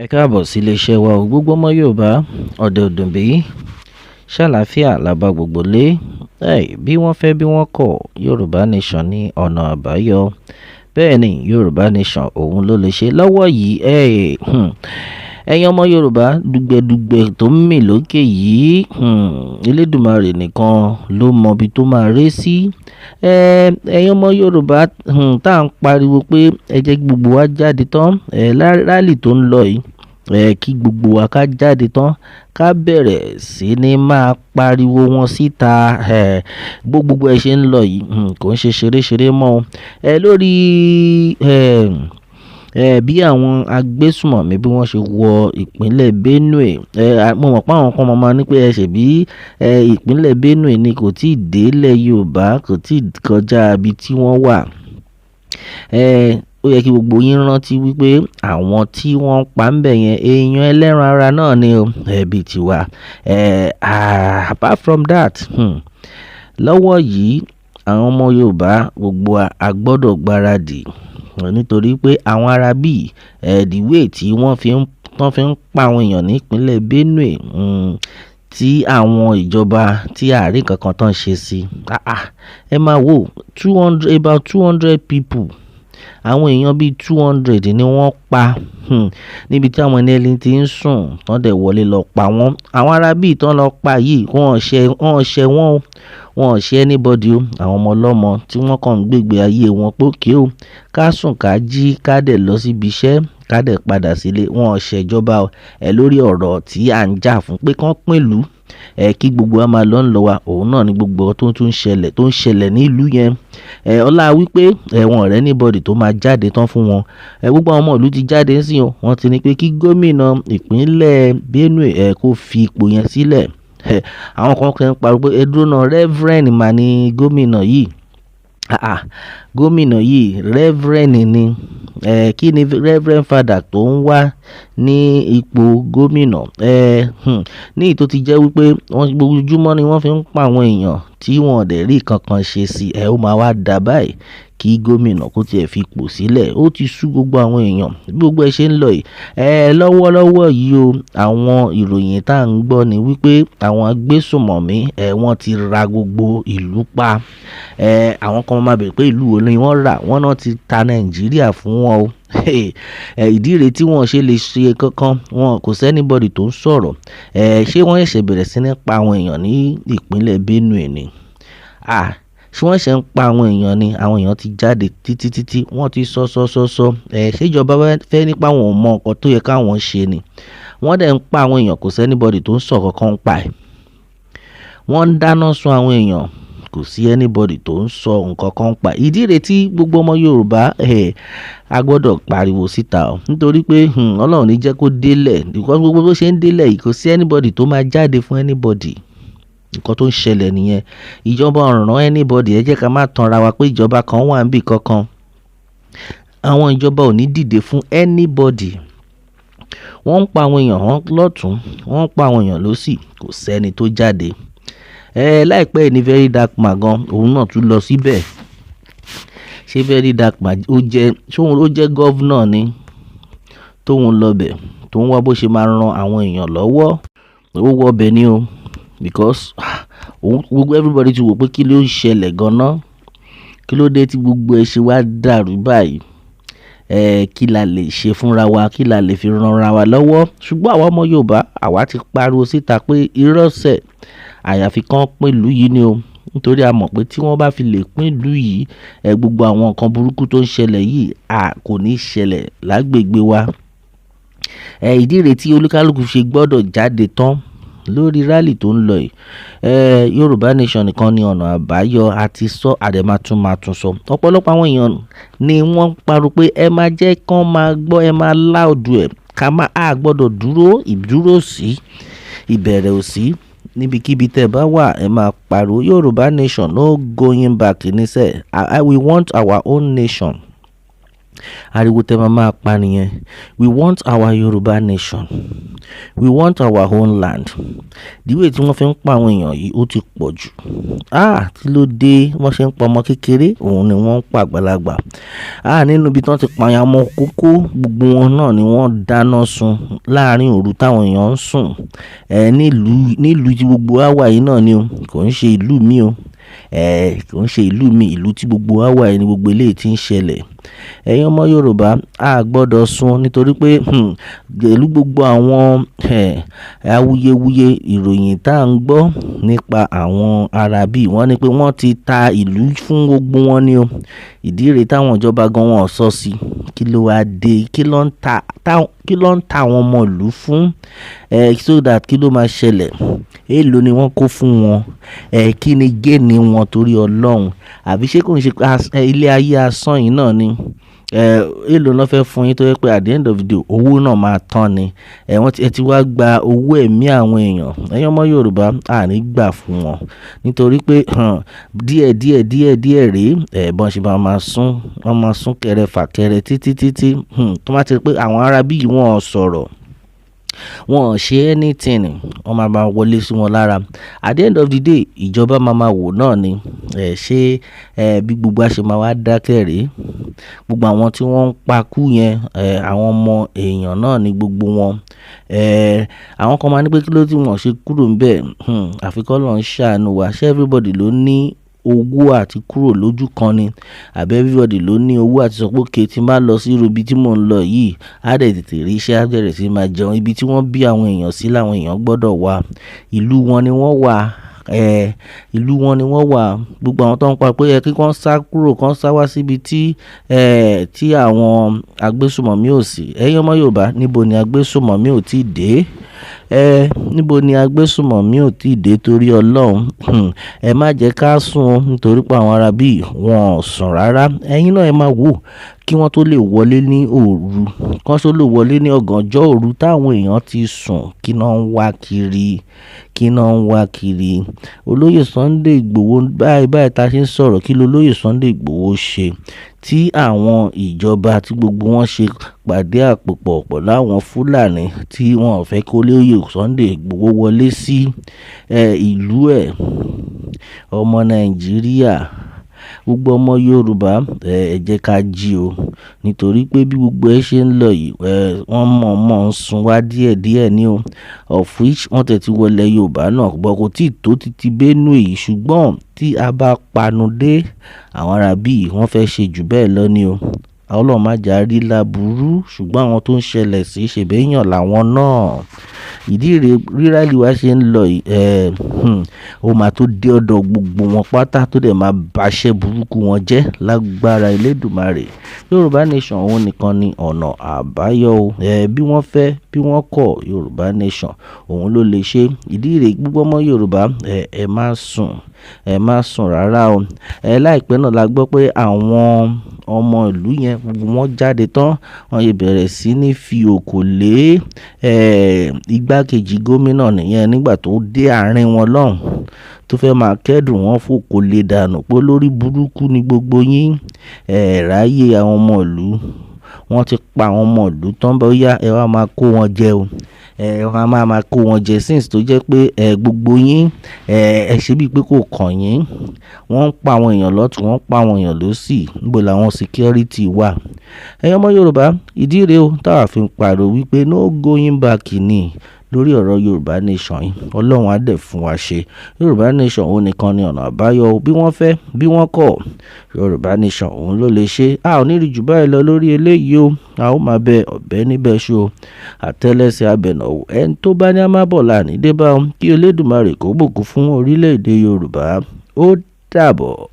Ẹ káàbọ̀ sí iléeṣẹ́ wa o, gbogbo ọmọ Yorùbá ọ̀dẹ̀ òdùnbí ṣàlàáfíà làbá gbogbo lé. Bí wọ́n fẹ́ bí wọ́n kọ̀, Yorùbá nation ní ọ̀nà àbáyọ. Bẹ́ẹ̀ ni Yorùbá nation òun ló lè ṣe lọ́wọ́ yìí. Ẹ̀yin ọmọ Yorùbá dùgbẹ̀dùgbẹ̀ tó ń mì lókè yìí, Eledumare nìkan ló mọ ibi tó máa ré sí. Ẹ̀yin ọmọ Yorùbá tá à ń pariwo pé ẹ jẹ́ gbogbo wa jáde tán rálì tó ń lọ yìí, kí gbogbo wa ká jáde tán ká bẹ̀rẹ̀ sí ní máa pariwo wọn síta. Gbogbo ẹ ṣe ń lọ yìí kò ń ṣe ṣeré mọ́ lórí bí àwọn agbésùmọ̀mí bí wọ́n ṣe wọ ìpínlẹ̀ Benue. Mo mọ̀ pé àwọn kan máa ní pé ṣebí ìpínlẹ̀ Benue ni kò tí ì délẹ̀ Yorùbá, kò tí ì kọjá ibi tí wọ́n wà. Ó yẹ kí gbogbo yín rántí wípé àwọn tí wọ́n pa ń bẹ̀ yẹn èèyàn ẹlẹ́ran ara náà ni ẹbí tiwa. Apart from that, lọ́wọ́ yìí àwọn ọmọ Yorùbá gbogbo a gbọ́dọ̀ gbáradì nítorí pé àwọn ará bíi the way tí wọ́n fi ń pa àwọn èèyàn ní ìpínlẹ̀ Benue, tí àwọn ìjọba tí àárín kankan tán ṣe sí. Ẹ máa wò about 200 people, àwọn èèyàn bíi 200 ni wọ́n pa níbi tí àwọn ẹni tí ń sùn tán dẹ̀ wọlé lọ pa wọ́n. Àwọn ará bíi tán lọ pa yìí wọ́n ò ṣe anybody o. Àwọn ọmọ ọlọ́mọ tí wọ́n kàn ń gbègbè ayé wọn pókè o, ká sùn ká jí ká dẹ̀ lọ síbi iṣẹ́ ká dẹ̀ padà sílé. Wọn ò ṣèjọba lórí ọ̀rọ̀ tí à ń jà fún pé kán pínlú kí gbogbo wa máa lọ ń lọ wa. Òun náà ni gbogbo tó ń ṣẹlẹ̀ ní ìlú yẹn. Ọlá wípé wọn ọ̀rẹ́ anybody tó máa jáde tán fún wọn. Gbogbo àwọn ọmọ ìlú ti jáde sí o. Wọ́n ti ní pé kí gómìnà ìpínlẹ̀ Benue kó fi ipò yẹn sílẹ̀. Àwọn kan kàn ń pariwo pé ẹdúró náà reverend mà ní gómìnà yìí. Gómìnà yìí reverend ni. Kí ni reverend father tó ń wá ní ipò gómìnà? Ní ìtò ti jẹ́ wípé wọ́n gbójúmọ́ ni wọ́n fi ń pa àwọn èèyàn tí wọ́n dẹ̀ rí kankan ṣe sí. Ó máa wá dà báyìí kí gómìnà kó tiẹ̀ fi ipò sílẹ̀. Ó ti sú gbogbo àwọn èèyàn. Gbogbo ẹ ṣe ń lọ yìí. Lọ́wọ́lọ́wọ́ yìí o, àwọn ìròyìn tá à ń gbọ́ ni wípé àwọn agbésùmọ̀mí wọ́n ti ra gbogbo ìlú pa. Àwọn kan máa bèèrè pé ìlú wo ni wọ́n rà? Wọ́n náà ti ta Nàìjíríà fún wọn o. Ìdí rèé tí wọ́n ṣe lè ṣe kankan, wọn kò sí anybody tó ń sọ̀rọ̀. Ṣé wọ́n ṣẹ̀ṣẹ̀ bẹ̀rẹ̀ sí ní pa àwọn èèyàn ní ìpínlẹ̀ Benue ni? Ṣé wọ́n ṣẹ̀ ń pa àwọn èèyàn ni? Àwọn èèyàn ti jáde títí wọ́n ti sọ. Ṣé ìjọba fẹ́ nípa àwọn ò mọ nǹkan tó yẹ káwọn ṣe ni? Wọ́n dẹ̀ ń pa àwọn èèyàn, kò sí anybody tó ń sọ kankan pa ẹ̀. Wọ́n ń dáná sun àwọn èèyàn, kò sí anybody tó ń sọ nǹkan kan pa. Ìdí rèé tí gbogbo ọmọ Yorùbá a gbọ́dọ̀ pariwo síta nítorí pé Ọlọ́run ní jẹ́ kó délẹ̀. Because gbogbo bó ṣe ń délẹ̀ yìí kò sí anybody tó máa jáde fún anybody. Nǹkan tó ń ṣẹlẹ̀ nìyẹn. Ìjọba ò ràn anybody. Ẹ jẹ́ ká má tanra wa pé ìjọba kan wà níbì kankan. Àwọn ìjọba ò ní dìde fún anybody. Wọ́n ń pa àwọn èèyàn lọ́tún, wọ́n ń pa àwọn èèyàn lósì, kò sẹ́ni tó jáde. Láìpẹ́ ní very dark man gan, òun náà tún lọ síbẹ̀. Ṣé very dark man ó jẹ́ governor ni tóun lọ bẹ̀ tó ń wá bó ṣe máa ran àwọn èèyàn lọ́wọ́? Ó wọ bẹ̀ ni o. Because gbogbo everybody ti wò pé kí ló ń ṣẹlẹ̀ gan-an, kí ló dé tí gbogbo ẹ ṣe wá dàrú báyìí. Kí la lè ṣe fúnra wa, kí la lè fi ranra wa lọ́wọ́? Ṣùgbọ́n àwa ọmọ Yorùbá àwa ti pariwo síta pé irọ́sẹ̀ àyàfi kan pín ìlú yìí ni o. Nítorí a mọ̀ pé tí wọ́n bá fi lè pín ìlú yìí, gbogbo àwọn nǹkan burúkú tó ń ṣẹlẹ̀ yìí kò ní ṣẹlẹ̀ lágbègbè wa. Ìdí rèé tí olúkálùkù ṣe gbọ́dọ̀ jáde tán lórí rally tó ń lọ yìí. Yorùbá nation nìkan ni ọ̀nà àbáyọ, àti sọ àdèmátún sọ. Ọ̀pọ̀lọpọ̀ àwọn èèyàn ni wọ́n pariwo pé ẹ máa jẹ́ kán máa gbọ́, ẹ máa láòdù ẹ̀ ká má gbọ́dọ̀ ìdúró sí ìbẹ̀rẹ̀ òsì. Níbikíbi tẹ́ bá wà ẹ máa pariwo Yorùbá nation no going back níṣẹ́. We want our own nation. ariwo tẹ́ máa pa nìyẹn. We want our Yoruba nation, we want our own land. The way tí wọ́n fi ń pa àwọn èèyàn yìí ó ti pọ̀ jù. Kí ló dé wọ́n ṣe ń pa ọmọ kékeré, òun ni wọ́n ń pa àgbàlagbà. Nínú ibi tí wọ́n ti pààyàn ọmọ kókó, gbogbo wọn náà ni wọ́n dáná sun láàrin òru táwọn èèyàn ń sùn. Nílùú tí gbogbo wa wà yìí náà ni o, kò ń ṣe ìlú mi o. Kò ń ṣe ìlú mi, ìlú tí gbogbo wa wà yìí ni gbogbo eléyìí tí ń ṣẹlẹ̀. Ẹ̀yin ọmọ Yorùbá, a gbọ́dọ̀ sùn nítorí pé pẹ̀lú gbogbo àwọn awuyewuye ìròyìn tá à ń gbọ́ nípa àwọn Arabi, wọ́n ní pé wọ́n ti ta ìlú fún gbogbo wọn ni o. Ìdí rèé táwọn ìjọba gan wọn sọ sí. Kí ló wá dé? Kí ló ń ta àwọn ọmọ ìlú fún? So that kí ló máa ṣẹlẹ̀? Èló ni wọ́n kó fún wọn? Kí ni géènì wọn torí Ọlọ́run? Àbí ṣé kò ń ṣe ilé ayé asán yìí náà ni? Èló ló fẹ́ fún yín tó yẹ pé at the end of the day owó náà máa tán ni. Wọ́n ti wá gba owó ẹ̀mí àwọn èèyàn. Ẹ̀yin ọmọ Yorùbá, a ní gbà fún wọn nítorí pé díẹ̀ rèé bọ́n ṣe máa sún kẹrẹ fà kẹrẹ títí tó má ti rí pé àwọn Arabi yìí wọ́n sọ̀rọ̀, wọn ṣe anything, wọ́n máa wọlé sí wọn lára. At the end of the day ìjọba máa wò náà ni. Ṣé bí gbogbo àṣẹ máa wá dákẹ́ rèé? Gbogbo àwọn tí wọ́n ń pakú yẹn, àwọn ọmọ èèyàn náà ni gbogbo wọn. Àwọn kan máa ní pé kí ló tí wọ́n ṣe kúrò ńbẹ̀? Àfikọ́ lọ́n ṣàánú wa. Ṣé everybody ló ní owó àti kúrò lójú kan ni? Àbí everybody ló ní owó àti sọ pé òkè tí n bá lọ sí ibi tí mò ń lọ yìí á dẹ̀ tètè rí iṣẹ́, á bẹ̀rẹ̀ sí máa jẹun. Ibi tí wọ́n bí àwọn èèyàn sí làwọn èèyàn gbọ́dọ̀ wà. Ìlú wọn ni wọ́n wà. Gbogbo àwọn tó ń pa pé kí wọ́n sá kúrò, kán sá wá síbi tí àwọn agbésùmọ̀mí ò sí. Ẹ̀yin ọmọ Yorùbá, níbo ni agbésùmọ̀mí ò tí ì dé? Níbo ni agbésùmọ̀mí ò tí ì dé torí Ọlọ́run? Ẹ má jẹ́ ká sùn nítorí pé àwọn Arabi wọn ò sùn rárá. Ẹ̀yin náà ẹ máa wò kí wọ́n tó lè wọlé ní òru, kán tó lè wọlé ní ọ̀gànjọ́ òru táwọn èèyàn ti sùn, kí náà ń wá kiri. Olóyè Sunday Igboho báyìí tá a ṣe ń sọ̀rọ̀, kí lolóyè Sunday Igboho ṣe tí àwọn ìjọba tí gbogbo wọn ṣe pàdé àpòpọ̀ pẹ̀lú àwọn Fúlàní tí wọn ò fẹ́ kó lóyè Sunday Igboho wọlé sí ìlú ẹ̀? Ọmọ Nàìjíríà, gbogbo ọmọ Yorùbá, ẹ jẹ́ ká jí o, nítorí pé bí gbogbo ẹ ṣe ń lọ yìí wọ́n mọ̀ ń sun wá díẹ̀ ní o, of which wọ́n tẹ̀ ti wọlé Yorùbá náà bọ́ kò tí ì tó títí Benue yìí, ṣùgbọ́n tí a bá panu dé àwọn Arabi wọ́n fẹ́ ṣe jù bẹ́ẹ̀ lọ ni o. Ọlọ́run má jà rí láburú, ṣùgbọ́n àwọn tó ń ṣẹlẹ̀ sí ṣèbéyàn làwọn náà. Ìdí rèé rírálì wá ṣe ń lọ yìí, ó máa tó dé ọ̀dọ̀ gbogbo wọn pátá tó dẹ̀ máa bàṣẹ́ burúkú wọn jẹ́ lágbára Eledumare. Yorùbá nation òun nìkan ni ọ̀nà àbáyọ o. Bí wọ́n fẹ́ bí wọ́n kọ̀, Yorùbá nation òun ló lè ṣe. Ìdí rèé gbogbo ọmọ Yorùbá, ẹ má sùn rárá o. Láìpẹ́ náà la gbọ́ pé àwọn ọmọ ìlú yẹn gbogbo wọn jáde tán, wọ́n yẹ bẹ̀rẹ̀ sí ní fi òkò lé igbákejì gómìnà nìyẹn nígbà tó dé àárín wọn lọ́hùn tó fẹ́ máa kẹ́dùn, wọn fòkò lè dànù pé lórí burúkú ni gbogbo yín. Ráyè àwọn ọmọ ìlú, wọ́n ti pa àwọn ọmọ ìlú tán, bóyá ẹ wá máa kó wọn jẹ o. Wọ́n máa kó wọn jẹ since tó jẹ́ pé gbogbo yín ẹ ṣe bíi pé kò kàn yín. Wọ́n ń pa àwọn èèyàn lọ́tùn, wọ́n ń pa àwọn èèyàn lósì. Níbo làwọn security wà? Ẹ̀yin ọmọ Yorùbá, ìdí rèé o táwa fi ń pariwo wípé no going back ni lórí ọ̀rọ̀ Yorùbá nation yìí. Ọlọ́run á dẹ̀ fún wa ṣe. Yorùbá nation òun nìkan ni ọ̀nà àbáyọ. Bí wọ́n fẹ́ bí wọ́n kọ̀, Yorùbá nation òun ló lè ṣe. A ò ní rí jù báyìí lọ lórí eléyìí o. A ó máa bẹ ọ̀bẹ níbẹ̀ ṣó, àtẹ́lẹsẹ̀ abẹ̀nàwó. Ẹni tó bá ní a máa bọ̀ láàní dé bá wọn, kí Elédùmarè kó bùkún fún orílẹ̀-èdè Yorùbá. Ó dàbọ̀.